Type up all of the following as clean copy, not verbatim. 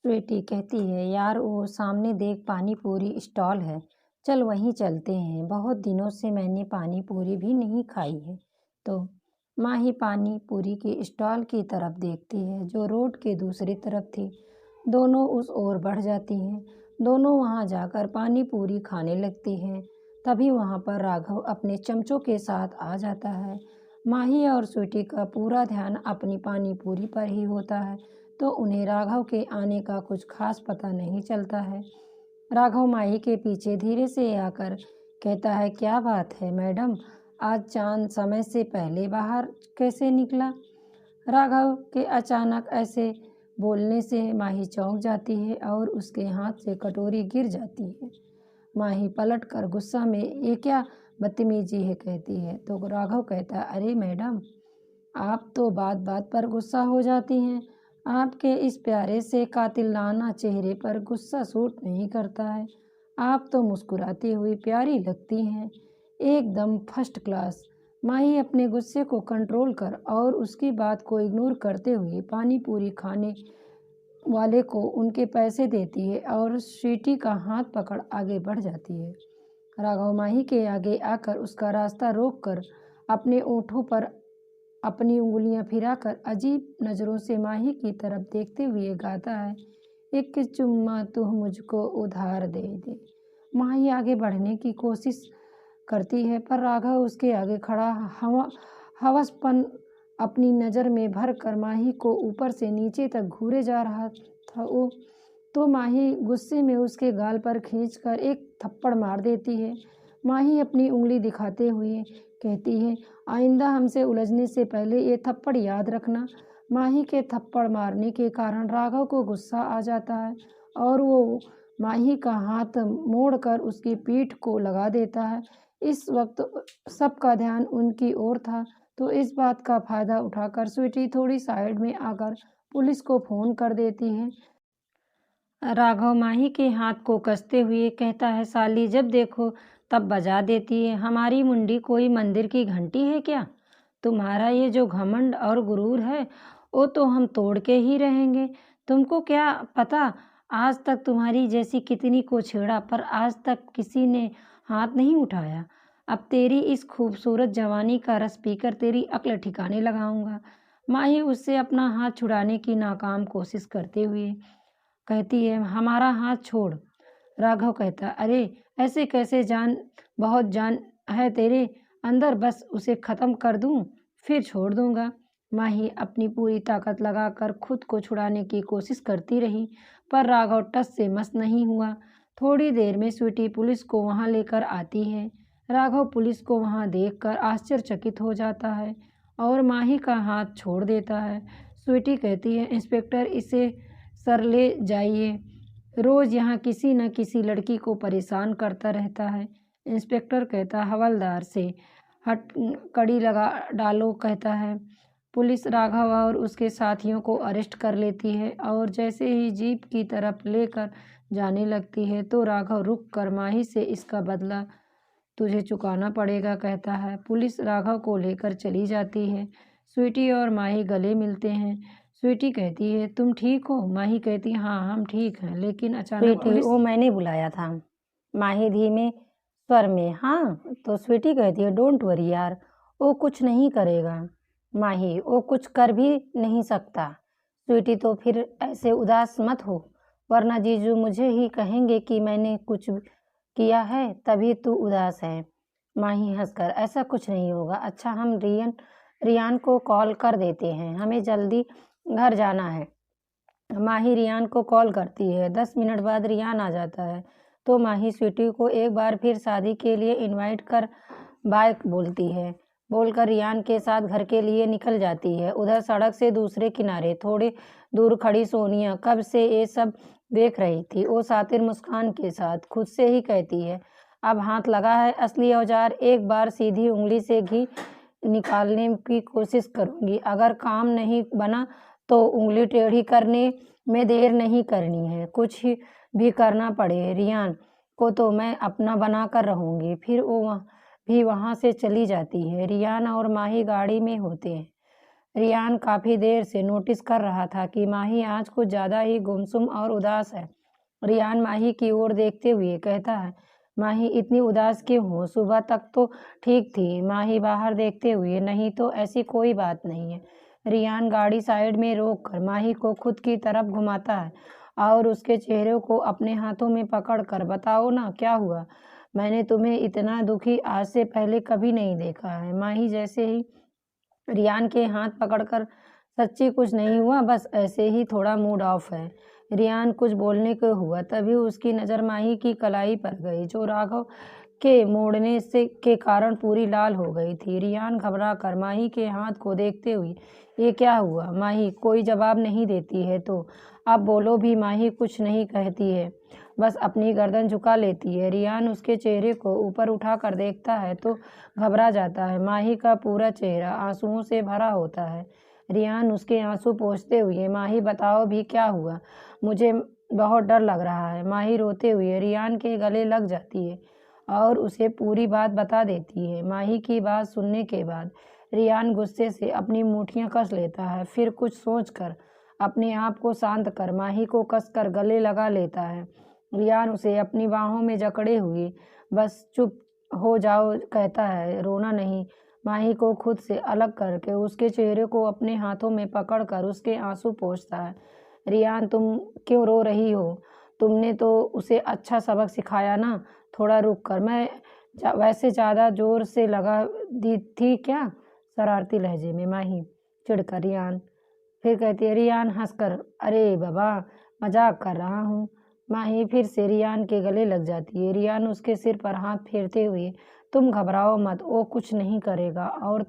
स्वीटी कहती है, यार वो सामने देख पानी पूरी स्टॉल है, चल वहीं चलते हैं। बहुत दिनों से मैंने पानी पूरी भी नहीं खाई है। तो माही पानी पूरी की स्टॉल की तरफ देखती है जो रोड के दूसरी तरफ थी। दोनों उस ओर बढ़ जाती हैं। दोनों वहां जाकर पानी पूरी खाने लगती हैं। तभी वहां पर राघव अपने चमचों के साथ आ जाता है। माही और स्वीटी का पूरा ध्यान अपनी पानी पूरी पर ही होता है, तो उन्हें राघव के आने का कुछ खास पता नहीं चलता है। राघव माही के पीछे धीरे से आकर कहता है, क्या बात है मैडम, आज चांद समय से पहले बाहर कैसे निकला? राघव के अचानक ऐसे बोलने से माही चौंक जाती है और उसके हाथ से कटोरी गिर जाती है। माही पलटकर गुस्सा में, ये क्या बदतमीजी है, कहती है। तो राघव कहता है, अरे मैडम, आप तो बात बात पर गुस्सा हो जाती हैं। आपके इस प्यारे से कातिलाना चेहरे पर गुस्सा सूट नहीं करता है। आप तो मुस्कुराती हुई प्यारी लगती हैं, एकदम फर्स्ट क्लास। माही अपने गुस्से को कंट्रोल कर और उसकी बात को इग्नोर करते हुए पानी पूरी खाने वाले को उनके पैसे देती है और स्वीटी का हाथ पकड़ आगे बढ़ जाती है। राघव माही के आगे आकर उसका रास्ता रोककर अपने ओंठों पर अपनी उंगलियां फिराकर अजीब नज़रों से माही की तरफ देखते हुए गाता है, एक चुम्मा तू मुझको उधार दे दे। माही आगे बढ़ने की कोशिश करती है पर राघव उसके आगे खड़ा हवसपन अपनी नज़र में भर कर माही को ऊपर से नीचे तक घूरे जा रहा था। वो तो माही गुस्से में उसके गाल पर खींचकर एक थप्पड़ मार देती है। माही अपनी उंगली दिखाते हुए कहती है, आइंदा हमसे उलझने से पहले ये थप्पड़ याद रखना। माही के थप्पड़ मारने के कारण राघव को गुस्सा आ जाता है और वो माही का हाथ मोड़कर उसकी पीठ को लगा देता है। इस वक्त सबका ध्यान उनकी ओर था, तो इस बात का फायदा उठाकर स्वीटी थोड़ी साइड में आकर पुलिस को फोन कर देती है। राघव माही के हाथ को कसते हुए कहता है, साली जब देखो तब बजा देती है, हमारी मुंडी कोई मंदिर की घंटी है क्या? तुम्हारा ये जो घमंड और गुरूर है वो तो हम तोड़ के ही रहेंगे। तुमको क्या पता, आज तक तुम्हारी जैसी कितनी को छेड़ा पर आज तक किसी ने हाथ नहीं उठाया। अब तेरी इस खूबसूरत जवानी का रस पीकर तेरी अक्ल ठिकाने लगाऊंगा। माही उससे अपना हाथ छुड़ाने की नाकाम कोशिश करते हुए कहती है, हमारा हाथ छोड़। राघव कहता, अरे ऐसे कैसे, जान बहुत जान है तेरे अंदर, बस उसे ख़त्म कर दूं फिर छोड़ दूंगा। माही अपनी पूरी ताकत लगाकर खुद को छुड़ाने की कोशिश करती रही पर राघव टस से मस नहीं हुआ। थोड़ी देर में स्वीटी पुलिस को वहां लेकर आती है। राघव पुलिस को वहां देखकर आश्चर्यचकित हो जाता है और माही का हाथ छोड़ देता है। स्वीटी कहती है, इंस्पेक्टर इसे सर ले जाइए, रोज़ यहाँ किसी न किसी लड़की को परेशान करता रहता है। इंस्पेक्टर कहता, हवलदार से हट कड़ी लगा डालो, कहता है। पुलिस राघव और उसके साथियों को अरेस्ट कर लेती है और जैसे ही जीप की तरफ लेकर जाने लगती है तो राघव रुक कर माही से इसका बदला तुझे चुकाना पड़ेगा, कहता है। पुलिस राघव को लेकर चली जाती है। स्वीटी और माही गले मिलते हैं। स्वीटी कहती है, तुम ठीक हो? माही कहती, हाँ हम ठीक हैं, लेकिन अचानक स्वीटी, वो मैंने बुलाया था। माही धीमे स्वर में, हाँ। तो स्वीटी कहती है, डोंट वरी यार, वो कुछ नहीं करेगा। माही, वो कुछ कर भी नहीं सकता। स्वीटी, तो फिर ऐसे उदास मत हो, वरना जीजू मुझे ही कहेंगे कि मैंने कुछ किया है तभी तू उदास है। माही हंसकर, ऐसा कुछ नहीं होगा। अच्छा, हम रियान को कॉल कर देते हैं, हमें जल्दी घर जाना है। माही रियान को कॉल करती है। 10 मिनट बाद रियान आ जाता है तो माही स्वीटी को एक बार फिर शादी के लिए इनवाइट कर बाय बोलकर रियान के साथ घर के लिए निकल जाती है। उधर सड़क से दूसरे किनारे थोड़ी दूर खड़ी सोनिया कब से ये सब देख रही थी। वो सातिर मुस्कान के साथ खुद से ही कहती है, अब हाथ लगा है असली औजार, एक बार सीधी उंगली से घी निकालने की कोशिश करूंगी। अगर काम नहीं बना तो उंगली टेढ़ी करने में देर नहीं करनी है। कुछ भी करना पड़े रियान को तो मैं अपना बना कर रहूंगी। फिर वो भी वहां से चली जाती है। रियान और माही गाड़ी में होते हैं। रियान काफ़ी देर से नोटिस कर रहा था कि माही आज कुछ ज़्यादा ही गुमसुम और उदास है। रियान माही की ओर देखते हुए कहता है, माही इतनी उदास क्यों हो? सुबह तक तो ठीक थी। माही बाहर देखते हुए, नहीं तो ऐसी कोई बात नहीं है। रियान गाड़ी साइड में रोककर माही को खुद की तरफ घुमाता है और उसके चेहरे को अपने हाथों में पकड़कर, बताओ ना क्या हुआ? मैंने तुम्हें इतना दुखी आज से पहले कभी नहीं देखा है। माही जैसे ही रियान के हाथ पकड़कर, सच्ची कुछ नहीं हुआ, बस ऐसे ही थोड़ा मूड ऑफ है। रियान कुछ बोलने को हुआ, तभी उसकी नज़र माही की कलाई पर गई, जो राघव के मोड़ने से के कारण पूरी लाल हो गई थी। रियान घबरा कर माही के हाथ को देखते हुए, ये क्या हुआ? माही कोई जवाब नहीं देती है तो आप बोलो भी। माही कुछ नहीं कहती है, बस अपनी गर्दन झुका लेती है। रियान उसके चेहरे को ऊपर उठाकर देखता है तो घबरा जाता है। माही का पूरा चेहरा आंसुओं से भरा होता है। रियान उसके आंसू पोंछते हुए, माही बताओ भी क्या हुआ? मुझे बहुत डर लग रहा है। माही रोते हुए रियान के गले लग जाती है और उसे पूरी बात बता देती है। माही की बात सुनने के बाद रियान गुस्से से अपनी मुठ्ठियां कस लेता है, फिर कुछ सोचकर अपने आप को शांत कर माही को कसकर गले लगा लेता है। रियान उसे अपनी बाहों में जकड़े हुए बस चुप हो जाओ कहता है, रोना नहीं। माही को खुद से अलग करके उसके चेहरे को अपने हाथों में पकड़कर उसके आंसू पोंछता है। रियान, तुम क्यों रो रही हो? तुमने तो उसे अच्छा सबक सिखाया ना। थोड़ा रुक कर, मैं वैसे ज़्यादा जोर से लगा दी थी क्या? शरारती लहजे में माही चिढ़कर रियान फिर कहती है। रियान हंसकर, अरे बाबा, मजाक कर रहा हूँ। माही फिर से रियान के गले लग जाती है। रियान उसके सिर पर हाथ फेरते हुए, तुम घबराओ मत, वो कुछ नहीं करेगा। और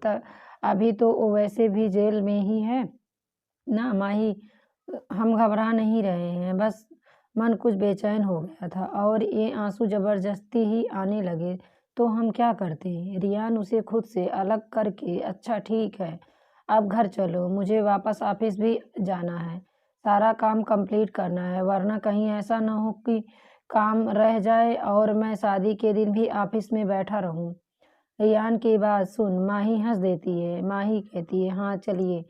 अभी तो वो वैसे भी जेल में ही है ना। माही, हम घबरा नहीं रहे हैं, बस मन कुछ बेचैन हो गया था और ये आंसू जबरदस्ती ही आने लगे तो हम क्या करते? रियान उसे खुद से अलग करके, अच्छा ठीक है, अब घर चलो, मुझे वापस ऑफिस भी जाना है, सारा काम कंप्लीट करना है, वरना कहीं ऐसा ना हो कि काम रह जाए और मैं शादी के दिन भी ऑफिस में बैठा रहूं। रियान की बात सुन माही हंस देती है। माही कहती है, हाँ चलिए।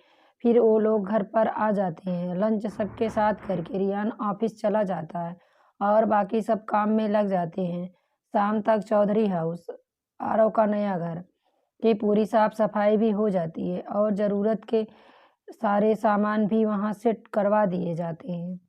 फिर वो लोग घर पर आ जाते हैं। लंच सबके साथ करके रियान ऑफिस चला जाता है और बाकी सब काम में लग जाते हैं। शाम तक चौधरी हाउस, आरव का नया घर, की पूरी साफ सफाई भी हो जाती है और ज़रूरत के सारे सामान भी वहाँ सेट करवा दिए जाते हैं।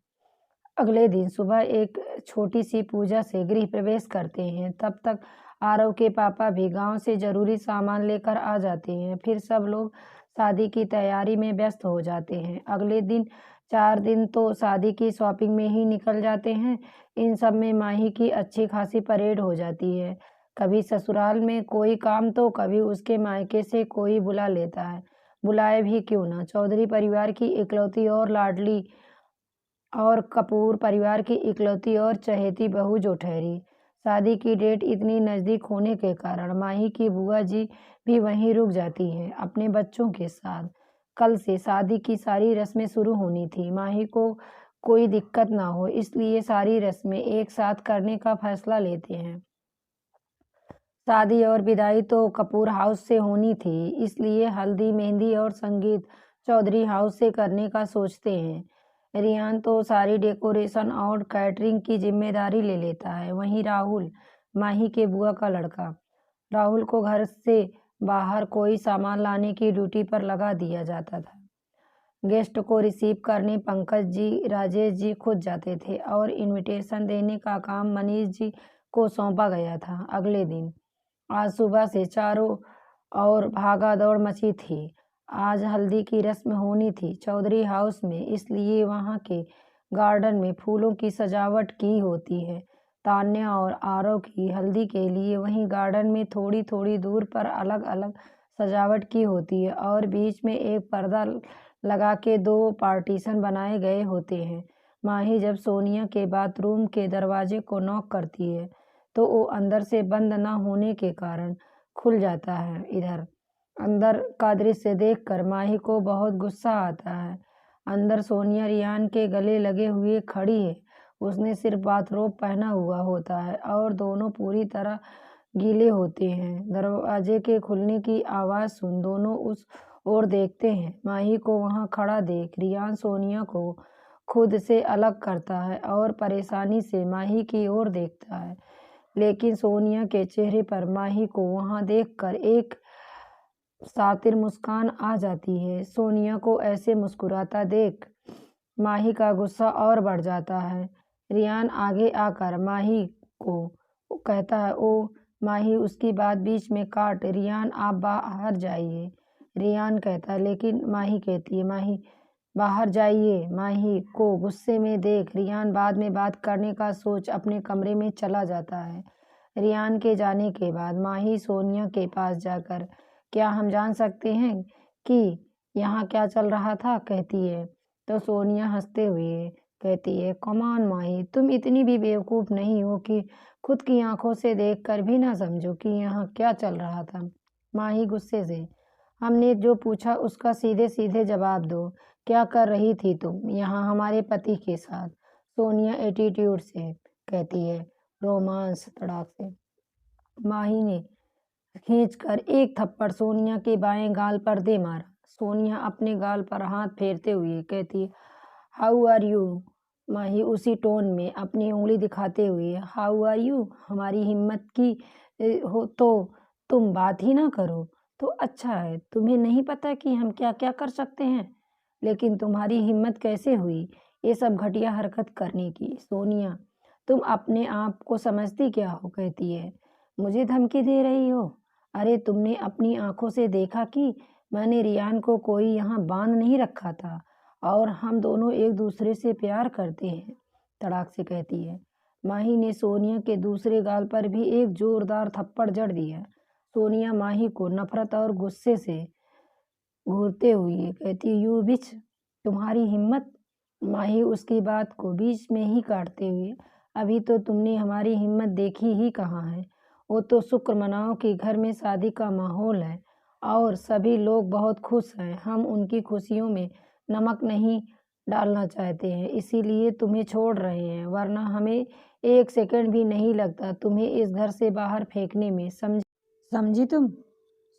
अगले दिन सुबह एक छोटी सी पूजा से गृह प्रवेश करते हैं। तब तक आरव के पापा भी गांव से जरूरी सामान लेकर आ जाते हैं। फिर सब लोग शादी की तैयारी में व्यस्त हो जाते हैं। अगले दिन 4 दिन तो शादी की शॉपिंग में ही निकल जाते हैं। इन सब में माही की अच्छी खासी परेड हो जाती है। कभी ससुराल में कोई काम तो कभी उसके मायके से कोई बुला लेता है। बुलाए भी क्यों ना, चौधरी परिवार की इकलौती और लाडली और कपूर परिवार की इकलौती और चहेती बहू जो ठहरी। शादी की डेट इतनी नज़दीक होने के कारण माही की बुआ जी भी वहीं रुक जाती हैं अपने बच्चों के साथ। कल से शादी की सारी रस्में शुरू होनी थी। माही को कोई दिक्कत ना हो इसलिए सारी रस्में एक साथ करने का फैसला लेते हैं। शादी और विदाई तो कपूर हाउस से होनी थी, इसलिए हल्दी, मेहंदी और संगीत चौधरी हाउस से करने का सोचते हैं। रियान तो सारी डेकोरेशन और कैटरिंग की जिम्मेदारी ले लेता है। वहीं राहुल, माही के बुआ का लड़का, राहुल को घर से बाहर कोई सामान लाने की ड्यूटी पर लगा दिया जाता था। गेस्ट को रिसीव करने पंकज जी, राजेश जी खुद जाते थे और इनविटेशन देने का काम मनीष जी को सौंपा गया था। अगले दिन आज सुबह से चारों ओर भागा दौड़ मची थी। आज हल्दी की रस्म होनी थी चौधरी हाउस में, इसलिए वहां के गार्डन में फूलों की सजावट की होती है। तान्या और आरव की हल्दी के लिए वहीं गार्डन में थोड़ी थोड़ी दूर पर अलग अलग सजावट की होती है और बीच में एक पर्दा लगा के 2 पार्टीशन बनाए गए होते हैं। माही जब सोनिया के बाथरूम के दरवाजे को नॉक करती है तो वो अंदर से बंद न होने के कारण खुल जाता है। इधर अंदर का दृश्य देखकर माही को बहुत गुस्सा आता है। अंदर सोनिया रियान के गले लगे हुए खड़ी है। उसने सिर्फ बाथरोब पहना हुआ होता है और दोनों पूरी तरह गीले होते हैं। दरवाजे के खुलने की आवाज़ सुन दोनों उस और देखते हैं। माही को वहाँ खड़ा देख रियान सोनिया को खुद से अलग करता है और परेशानी से माही की ओर देखता है, लेकिन सोनिया के चेहरे पर माही को वहाँ देखकर एक सातिर मुस्कान आ जाती है। सोनिया को ऐसे मुस्कुराता देख माही का गुस्सा और बढ़ जाता है। रियान आगे आकर माही को कहता है, ओ माही उसकी बात बीच में काट, रियान आप बाहर जाइए। रियान कहता है, लेकिन माही कहती है, माही बाहर जाइए। माही को गुस्से में देख रियान बाद में बात करने का सोच अपने कमरे में चला जाता है। रियान के जाने के बाद माही सोनिया के पास जाकर, क्या हम जान सकते हैं कि यहाँ क्या चल रहा था, कहती है। तो सोनिया हंसते हुए कहती है, कमान माही, तुम इतनी भी बेवकूफ़ नहीं हो कि खुद की आंखों से देखकर भी ना समझो कि यहाँ क्या चल रहा था। माही गुस्से से, हमने जो पूछा उसका सीधे सीधे जवाब दो। क्या कर रही थी तुम यहाँ हमारे पति के साथ? सोनिया एटीट्यूड से कहती है, रोमांस, तड़ाक से। माही ने खींचकर एक थप्पड़ सोनिया के बाएं गाल पर दे मारा। सोनिया अपने गाल पर हाथ फेरते हुए कहती है, हाउ आर यू? माही उसी टोन में अपनी उंगली दिखाते हुए, हाउ आर यू? हमारी हिम्मत की हो तो तुम बात ही ना करो तो अच्छा है। तुम्हें नहीं पता कि हम क्या क्या कर सकते हैं, लेकिन तुम्हारी हिम्मत कैसे हुई ये सब घटिया हरकत करने की? सोनिया, तुम अपने आप को समझती क्या हो? कहती है, मुझे धमकी दे रही हो? अरे तुमने अपनी आंखों से देखा कि मैंने रियान को कोई यहाँ बांध नहीं रखा था और हम दोनों एक दूसरे से प्यार करते हैं, तड़ाक से कहती है। माही ने सोनिया के दूसरे गाल पर भी एक जोरदार थप्पड़ जड़ दिया। सोनिया माही को नफरत और गुस्से से घूरते हुए कहती, यू बिच, तुम्हारी हिम्मत? माही उसकी बात को बीच में ही काटते हुए, अभी तो तुमने हमारी हिम्मत देखी ही कहाँ है। वो तो शुक्र मनाओ कि घर में शादी का माहौल है और सभी लोग बहुत खुश हैं। हम उनकी खुशियों में नमक नहीं डालना चाहते हैं, इसीलिए तुम्हें छोड़ रहे हैं, वरना हमें एक सेकंड भी नहीं लगता तुम्हें इस घर से बाहर फेंकने में। समझी तुम?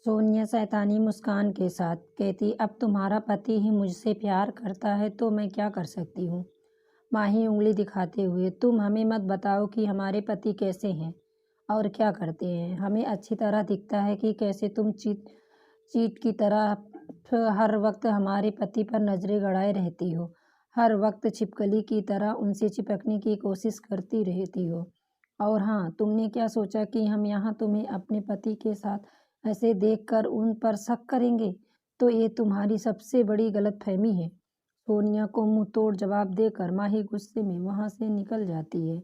सोनिया शैतानी मुस्कान के साथ कहती, अब तुम्हारा पति ही मुझसे प्यार करता है तो मैं क्या कर सकती हूँ? माही उंगली दिखाते हुए, तुम हमें मत बताओ कि हमारे पति कैसे हैं और क्या करते हैं। हमें अच्छी तरह दिखता है कि कैसे तुम चीट चीट की तरह हर वक्त हमारे पति पर नजरें गड़ाए रहती हो, हर वक्त छिपकली की तरह उनसे चिपकने की कोशिश करती रहती हो। और हाँ, तुमने क्या सोचा कि हम यहाँ तुम्हें अपने पति के साथ ऐसे देखकर उन पर शक करेंगे? तो ये तुम्हारी सबसे बड़ी गलतफहमी है। सोनिया को मुंह तोड़ जवाब देकर माही गुस्से में वहां से निकल जाती है।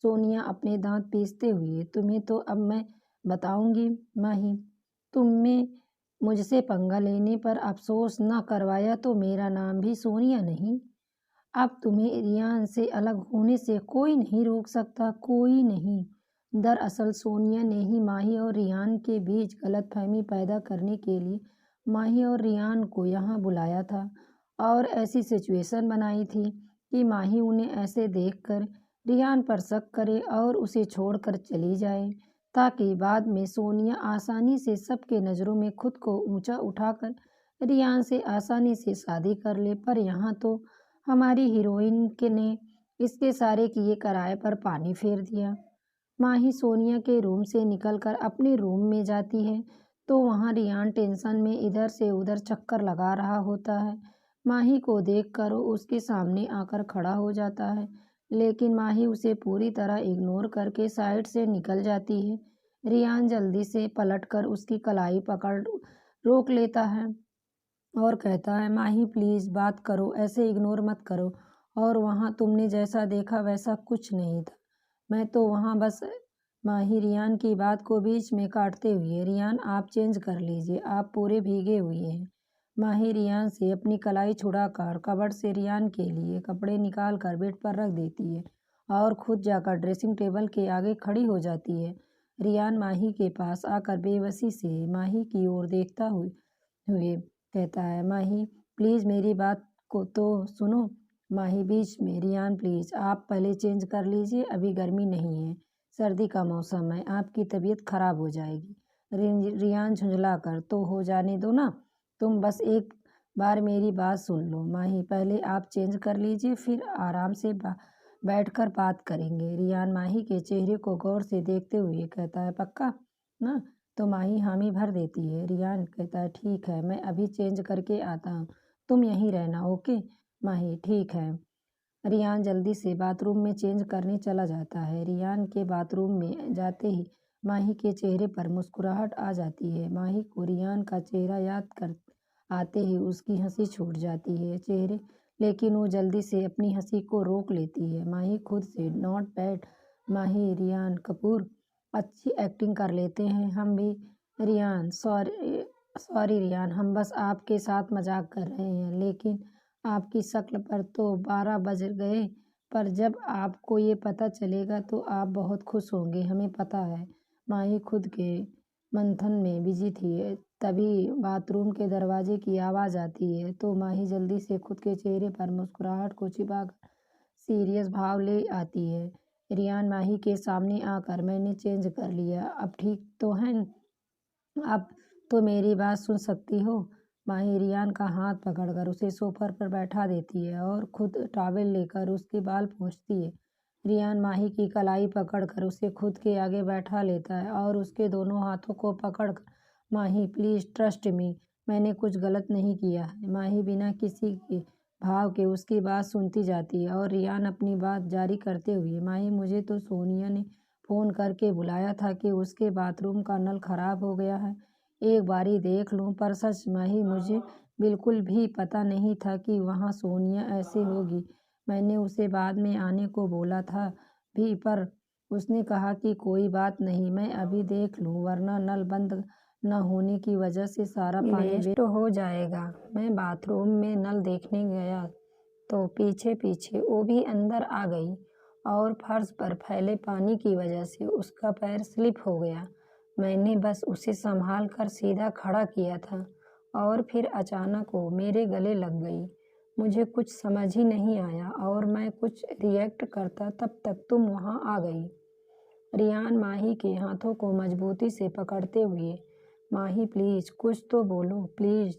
सोनिया अपने दांत पीसते हुए, तुम्हें तो अब मैं बताऊंगी माही, तुमने मुझसे पंगा लेने पर अफसोस न करवाया तो मेरा नाम भी सोनिया नहीं। अब तुम्हें रियान से अलग होने से कोई नहीं रोक सकता, कोई नहीं। दरअसल सोनिया ने ही माही और रियान के बीच गलतफहमी पैदा करने के लिए माही और रियान को यहाँ बुलाया था और ऐसी सिचुएशन बनाई थी कि माही उन्हें ऐसे देखकर रियान पर शक करे और उसे छोड़कर चली जाए, ताकि बाद में सोनिया आसानी से सबके नज़रों में खुद को ऊंचा उठाकर रियान से आसानी से शादी कर ले। पर यहाँ तो हमारी हीरोइन के ने इसके सारे किए कराए पर पानी फेर दिया। माही सोनिया के रूम से निकलकर अपने रूम में जाती है तो वहाँ रियान टेंशन में इधर से उधर चक्कर लगा रहा होता है। माही को देखकर वो उसके सामने आकर खड़ा हो जाता है, लेकिन माही उसे पूरी तरह इग्नोर करके साइड से निकल जाती है। रियान जल्दी से पलटकर उसकी कलाई पकड़ रोक लेता है और कहता है, माही प्लीज़ बात करो, ऐसे इग्नोर मत करो। और वहाँ तुमने जैसा देखा वैसा कुछ नहीं था, मैं तो वहाँ बस। माही रियान की बात को बीच में काटते हुए, रियान आप चेंज कर लीजिए, आप पूरे भीगे हुए हैं। माही रियान से अपनी कलाई छुड़ाकर कबर्ड से रियान के लिए कपड़े निकाल कर बेड पर रख देती है और खुद जाकर ड्रेसिंग टेबल के आगे खड़ी हो जाती है। रियान माही के पास आकर बेबसी से माही की ओर देखता हुए कहता है, माही प्लीज़ मेरी बात को तो सुनो। माही बीच में, रियान प्लीज़ आप पहले चेंज कर लीजिए, अभी गर्मी नहीं है, सर्दी का मौसम है, आपकी तबीयत खराब हो जाएगी। रियान झुंझला कर, तो हो जाने दो ना, तुम बस एक बार मेरी बात सुन लो माही, पहले आप चेंज कर लीजिए, फिर आराम से बैठकर बात करेंगे। रियान माही के चेहरे को गौर से देखते हुए कहता है, पक्का ना? तो माही हामी भर देती है। रियान कहता है, ठीक है, मैं अभी चेंज करके आता हूँ, तुम यहीं रहना, ओके? माही, ठीक है। रियान जल्दी से बाथरूम में चेंज करने चला जाता है। रियान के बाथरूम में जाते ही माही के चेहरे पर मुस्कुराहट आ जाती है। माही को रियान का चेहरा याद कर आते ही उसकी हंसी छूट जाती है चेहरे, लेकिन वो जल्दी से अपनी हंसी को रोक लेती है। माही खुद से, नॉट बैड माही, रियान कपूर अच्छी एक्टिंग कर लेते हैं, हम भी। रियान, सॉरी सॉरी रियान, हम बस आपके साथ मजाक कर रहे हैं, लेकिन आपकी शक्ल पर तो 12 बज गए, पर जब आपको ये पता चलेगा तो आप बहुत खुश होंगे, हमें पता है। माही खुद के मंथन में बिजी थी, तभी बाथरूम के दरवाजे की आवाज़ आती है, तो माही जल्दी से खुद के चेहरे पर मुस्कुराहट को छिपाकर सीरियस भाव ले आती है। रियान माही के सामने आकर, मैंने चेंज कर लिया, अब ठीक तो है? अब तो मेरी बात सुन सकती हो? माही रियान का हाथ पकड़कर उसे सोफा पर बैठा देती है और खुद टॉवेल लेकर उसके बाल पोंछती है। रियान माही की कलाई पकड़कर उसे खुद के आगे बैठा लेता है और उसके दोनों हाथों को पकड़कर, माही प्लीज़ ट्रस्ट मी, मैंने कुछ गलत नहीं किया है। माही बिना किसी के भाव के उसकी बात सुनती जाती है और रियान अपनी बात जारी करते हुए, माही मुझे तो सोनिया ने फ़ोन करके बुलाया था कि उसके बाथरूम का नल खराब हो गया है, एक बारी देख लूं, पर सच माही मुझे बिल्कुल भी पता नहीं था कि वहाँ सोनिया ऐसे होगी। मैंने उसे बाद में आने को बोला था भी, पर उसने कहा कि कोई बात नहीं, मैं अभी देख लूं, वरना नल बंद न होने की वजह से सारा पानी वेस्ट हो जाएगा। मैं बाथरूम में नल देखने गया तो पीछे पीछे वो भी अंदर आ गई और फर्श पर फैले पानी की वजह से उसका पैर स्लिप हो गया। मैंने बस उसे संभाल कर सीधा खड़ा किया था और फिर अचानक वो मेरे गले लग गई। मुझे कुछ समझ ही नहीं आया और मैं कुछ रिएक्ट करता तब तक तुम वहाँ आ गई। रियान माही के हाथों को मजबूती से पकड़ते हुए, माही प्लीज़ कुछ तो बोलो, प्लीज़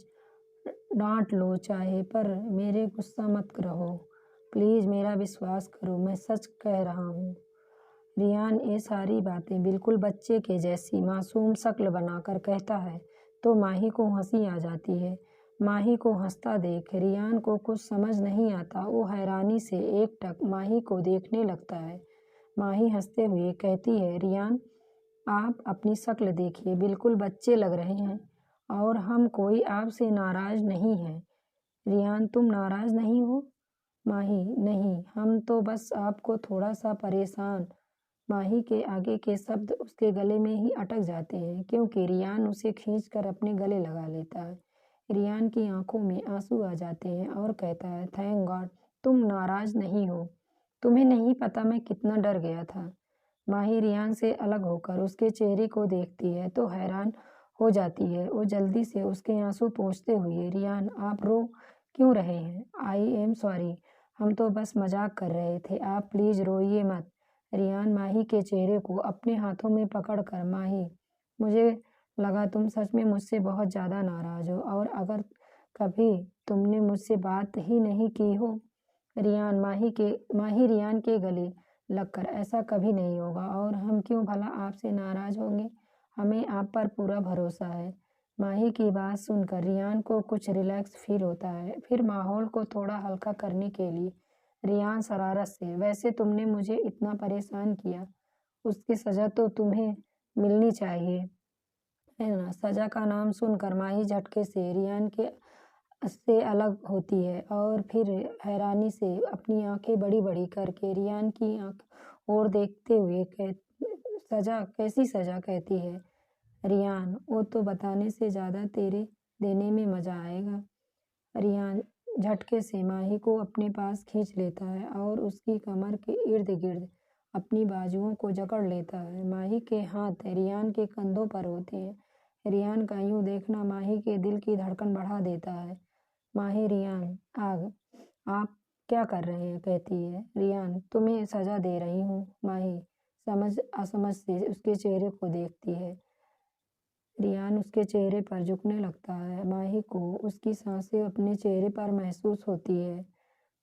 डांट लो चाहे, पर मेरे गुस्सा मत रहो, प्लीज़ मेरा विश्वास करो, मैं सच कह रहा हूँ। रियान ये सारी बातें बिल्कुल बच्चे के जैसी मासूम शक्ल बनाकर कहता है तो माही को हंसी आ जाती है। माही को हंसता देख रियान को कुछ समझ नहीं आता, वो हैरानी से एकटक माही को देखने लगता है। माही हंसते हुए कहती है, रियान आप अपनी शक्ल देखिए, बिल्कुल बच्चे लग रहे हैं और हम कोई आपसे नाराज़ नहीं हैं। रियान, तुम नाराज़ नहीं हो? माही, नहीं, हम तो बस आपको थोड़ा सा परेशान। माही के आगे के शब्द उसके गले में ही अटक जाते हैं क्योंकि रियान उसे खींचकर अपने गले लगा लेता है। रियान की आंखों में आंसू आ जाते हैं और कहता है, थैंक गॉड तुम नाराज़ नहीं हो, तुम्हें नहीं पता मैं कितना डर गया था। माही रियान से अलग होकर उसके चेहरे को देखती है तो हैरान हो जाती है। वो जल्दी से उसके आंसू पोंछते हुए, रियान आप रो क्यों रहे हैं? आई एम सॉरी, हम तो बस मजाक कर रहे थे, आप प्लीज़ रोइए मत। रियान माही के चेहरे को अपने हाथों में पकड़कर, माही मुझे लगा तुम सच में मुझसे बहुत ज़्यादा नाराज़ हो और अगर कभी तुमने मुझसे बात ही नहीं की हो। रियान माही रियान के गले लगकर, ऐसा कभी नहीं होगा और हम क्यों भला आपसे नाराज़ होंगे, हमें आप पर पूरा भरोसा है। माही की बात सुनकर रियान को कुछ रिलैक्स फील होता है। फिर माहौल को थोड़ा हल्का करने के लिए रियान शरारत से, वैसे तुमने मुझे इतना परेशान किया, उसकी सज़ा तो तुम्हें मिलनी चाहिए, है ना? सज़ा का नाम सुनकर माही झटके से रियान के से अलग होती है और फिर हैरानी से अपनी आंखें बड़ी बड़ी करके रियान की आंख और देखते हुए सज़ा, कैसी सज़ा? कहती है रियान, वो तो बताने से ज़्यादा तेरे देने में मज़ा आएगा। रियान झटके से माही को अपने पास खींच लेता है और उसकी कमर के इर्द गिर्द अपनी बाजुओं को जकड़ लेता है। माही के हाथ रियान के कंधों पर होते हैं। रियान का यूं देखना माही के दिल की धड़कन बढ़ा देता है। माही, रियान आग आप क्या कर रहे हैं? कहती है रियान, तुम्हें सजा दे रही हूँ। माही असमझ से उसके चेहरे को देखती है। रियान उसके चेहरे पर झुकने लगता है। माही को उसकी सांसें अपने चेहरे पर महसूस होती है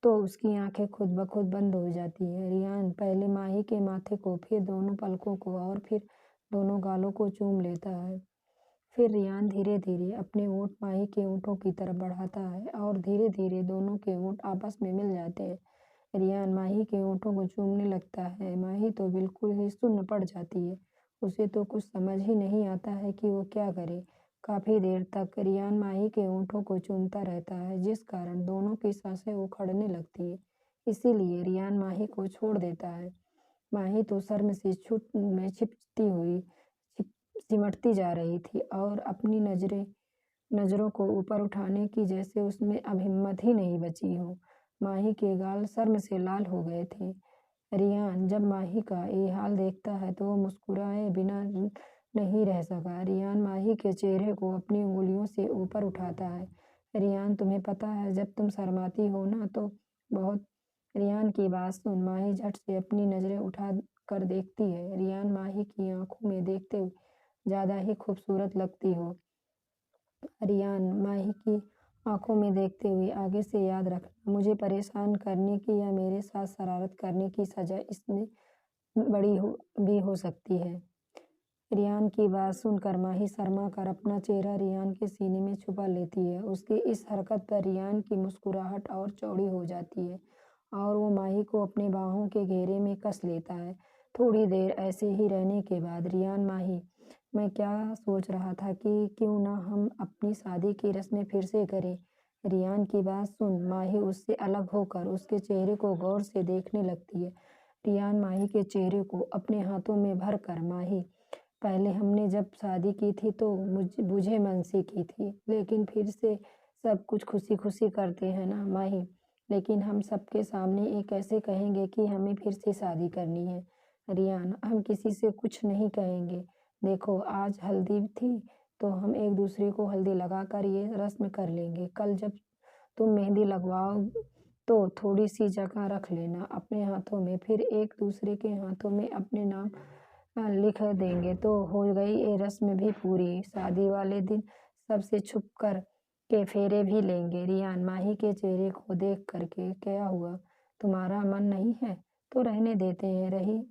तो उसकी आंखें खुद ब खुद बंद हो जाती है। रियान पहले माही के माथे को, फिर दोनों पलकों को और फिर दोनों गालों को चूम लेता है। फिर रियान धीरे धीरे अपने होंठ माही के होंठों की तरफ बढ़ाता है और धीरे धीरे दोनों के होंठ आपस में मिल जाते हैं। रियान माही के होंठों को चूमने लगता है। माही तो बिल्कुल ही सुन्न पड़ जाती है। उसे तो कुछ समझ ही नहीं आता है कि वो क्या करे। काफी देर तक रियान माही के होंठों को चूमता रहता है, जिस कारण दोनों की सांसें उखड़ने लगती है। इसीलिए रियान माही को छोड़ देता है। माही तो शर्म से छुट में छिपती हुई सिमटती जा रही थी और अपनी नजरों को ऊपर उठाने की जैसे उसमें अब हिम्मत ही नहीं बची हो। माही के गाल शर्म से लाल हो गए थे। रियान जब माही का ये हाल देखता है तो वो मुस्कुराए बिना नहीं रह सका। रियान माही के चेहरे को अपनी उंगलियों से ऊपर उठाता है। रियान, तुम्हें पता है जब तुम शर्माती हो ना तो बहुत। रियान की बात सुन माही झट से अपनी नजरें उठा कर देखती है। रियान माही की आंखों में देखते हुए ज्यादा ही खूबसूरत लगती हो। रियान माही की आंखों में देखते हुए, आगे से याद रखना, मुझे परेशान करने की या मेरे साथ शरारत करने की सजा इसमें भी हो सकती है। रियान की बात सुनकर माही शर्मा कर अपना चेहरा रियान के सीने में छुपा लेती है। उसकी इस हरकत पर रियान की मुस्कुराहट और चौड़ी हो जाती है और वो माही को अपने बाहों के घेरे में कस लेता है। थोड़ी देर ऐसे ही रहने के बाद रियान, माही, मैं क्या सोच रहा था कि क्यों ना हम अपनी शादी की रस्में फिर से करें। रियान की बात सुन माही उससे अलग होकर उसके चेहरे को गौर से देखने लगती है। रियान माही के चेहरे को अपने हाथों में भर कर, माही, पहले हमने जब शादी की थी तो बुझे मन से की थी, लेकिन फिर से सब कुछ खुशी खुशी करते हैं ना माही। लेकिन हम सबके सामने ये कैसे कहेंगे कि हमें फिर से शादी करनी है। रियान, हम किसी से कुछ नहीं कहेंगे। देखो आज हल्दी थी तो हम एक दूसरे को हल्दी लगाकर ये रस्म कर लेंगे। कल जब तुम मेहंदी लगवाओ तो थोड़ी सी जगह रख लेना अपने हाथों में, फिर एक दूसरे के हाथों में अपने नाम लिख देंगे तो हो गई ये रस्म भी पूरी। शादी वाले दिन सबसे छुप कर के फेरे भी लेंगे। रियान माही के चेहरे को देख करके, क्या हुआ, तुम्हारा मन नहीं है तो रहने देते हैं, रही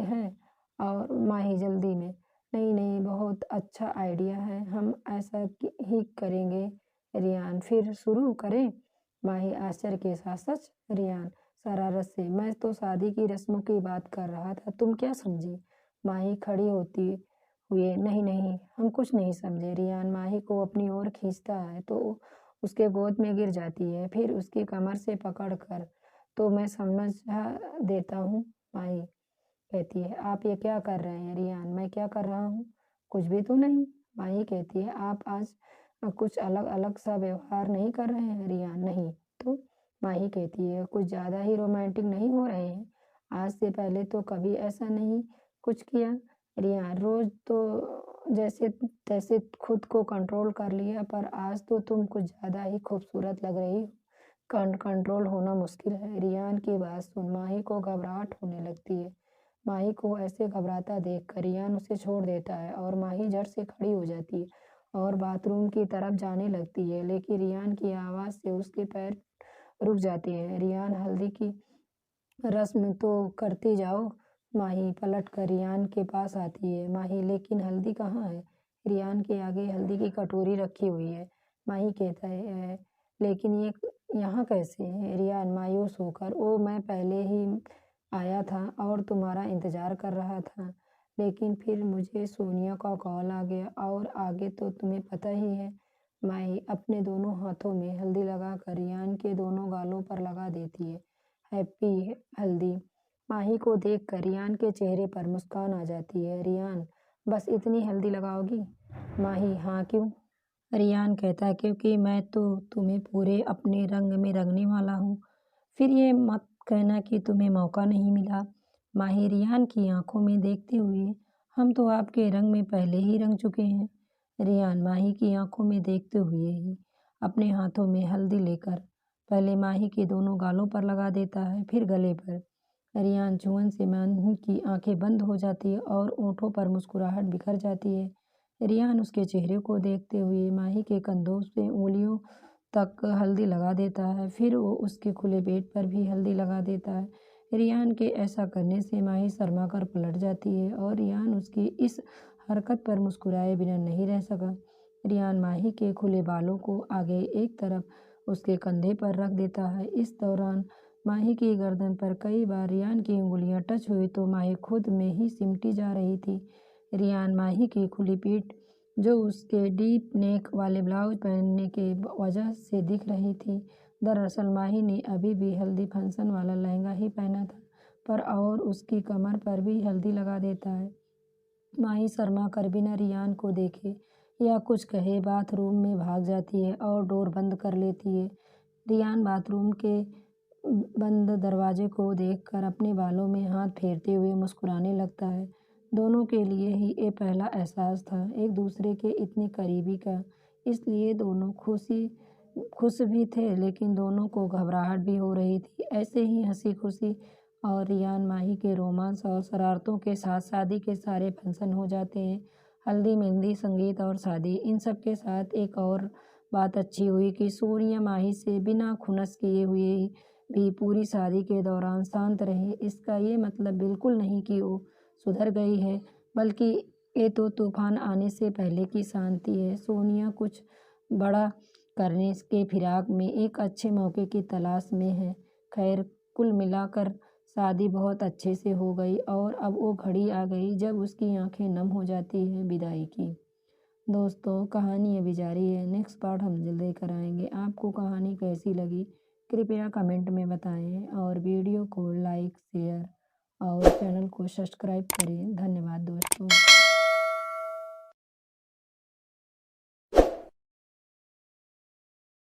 हैं। और माही जल्दी में, नहीं नहीं, बहुत अच्छा आइडिया है, हम ऐसा ही करेंगे। रियान, फिर शुरू करें। माही आश्चर्य के साथ, सच? रियान शरारत से, मैं तो शादी की रस्मों की बात कर रहा था, तुम क्या समझी। माही खड़ी होती हुए, नहीं नहीं, हम कुछ नहीं समझे। रियान माही को अपनी ओर खींचता है तो उसके गोद में गिर जाती है, फिर उसकी कमर से पकड़ कर, तो मैं समझा देता हूँ। माही कहती है, आप ये क्या कर रहे हैं। रियान, मैं क्या कर रहा हूँ, कुछ भी तो नहीं। माही कहती है, आप आज कुछ अलग अलग सा व्यवहार नहीं कर रहे हैं। रियान, नहीं तो। माही कहती है, कुछ ज़्यादा ही रोमांटिक नहीं हो रहे हैं, आज से पहले तो कभी ऐसा नहीं कुछ किया। रियान, रोज तो जैसे तैसे खुद को कंट्रोल कर लिया, पर आज तो तुम कुछ ज़्यादा ही खूबसूरत लग रही हो, कंट्रोल होना मुश्किल है। रियान की बात सुन माही को घबराहट होने लगती है। माही को ऐसे घबराता देखकर रियान उसे छोड़ देता है और माही झट से खड़ी हो जाती है और बाथरूम की तरफ जाने लगती है, लेकिन रियान की आवाज़ से उसके पैर रुक जाते हैं। रियान, हल्दी की रस्म तो करती जाओ। माही पलट कर रियान के पास आती है। माही, लेकिन हल्दी कहाँ है। रियान के आगे हल्दी की कटोरी रखी हुई है। माही कहता है, लेकिन ये यहाँ कैसे है। रियान मायूस होकर, ओ मैं पहले ही आया था और तुम्हारा इंतजार कर रहा था, लेकिन फिर मुझे सोनिया का कॉल आ गया और आगे तो तुम्हें पता ही है। माही अपने दोनों हाथों में हल्दी लगाकर रियान के दोनों गालों पर लगा देती है। हैप्पी हल्दी। माही को देखकर रियान के चेहरे पर मुस्कान आ जाती है। रियान, बस इतनी हल्दी लगाओगी। माही, हाँ, क्यों। रियान कहता है, क्योंकि मैं तो तुम्हें पूरे अपने रंग में रंगने वाला हूँ, फिर ये मत कहना कि तुम्हें मौका नहीं मिला। माही रियान की आंखों में देखते हुए, हम तो आपके रंग में पहले ही रंग चुके हैं। रियान माही की आंखों में देखते हुए ही अपने हाथों में हल्दी लेकर पहले माही के दोनों गालों पर लगा देता है, फिर गले पर। रियान छुअन से माही की आंखें बंद हो जाती है और ओंठों पर मुस्कुराहट बिखर जाती है। रियान उसके चेहरे को देखते हुए माही के कंधों से उंगलियों तक हल्दी लगा देता है, फिर वो उसके खुले पेट पर भी हल्दी लगा देता है। रियान के ऐसा करने से माही शर्मा कर पलट जाती है और रियान उसकी इस हरकत पर मुस्कुराए बिना नहीं रह सका। रियान माही के खुले बालों को आगे एक तरफ उसके कंधे पर रख देता है। इस दौरान माही की गर्दन पर कई बार रियान की उंगलियां टच हुई तो माही खुद में ही सिमटी जा रही थी। रियान माही की खुली पीठ जो उसके डीप नेक वाले ब्लाउज पहनने के वजह से दिख रही थी। दरअसल माही ने अभी भी हल्दी फंक्शन वाला लहंगा ही पहना था, पर और उसकी कमर पर भी हल्दी लगा देता है। माही शर्मा कर बिना रियान को देखे या कुछ कहे बाथरूम में भाग जाती है और डोर बंद कर लेती है। रियान बाथरूम के बंद दरवाजे को देखकर अपने बालों में हाथ फेरते हुए मुस्कुराने लगता है। दोनों के लिए ही ये पहला एहसास था एक दूसरे के इतने करीबी का, इसलिए दोनों खुश भी थे, लेकिन दोनों को घबराहट भी हो रही थी। ऐसे ही हंसी खुशी और रियान माही के रोमांस और शरारतों के साथ शादी के सारे फंक्शन हो जाते हैं। हल्दी, मेहंदी, संगीत और शादी, इन सब के साथ एक और बात अच्छी हुई कि सोनिया माही से बिना खुनस किए हुए भी पूरी शादी के दौरान शांत रही। इसका ये मतलब बिल्कुल नहीं कि वो सुधर गई है, बल्कि ये तो तूफान आने से पहले की शांति है। सोनिया कुछ बड़ा करने के फिराक में एक अच्छे मौके की तलाश में है। खैर, कुल मिलाकर शादी बहुत अच्छे से हो गई और अब वो घड़ी आ गई जब उसकी आंखें नम हो जाती हैं विदाई की। दोस्तों, कहानी अभी जारी है। नेक्स्ट पार्ट हम जल्द लेकर आएंगे। आपको कहानी कैसी लगी कृपया कमेंट में बताएं और वीडियो को लाइक, शेयर और चैनल को सब्सक्राइब करें। धन्यवाद दोस्तों।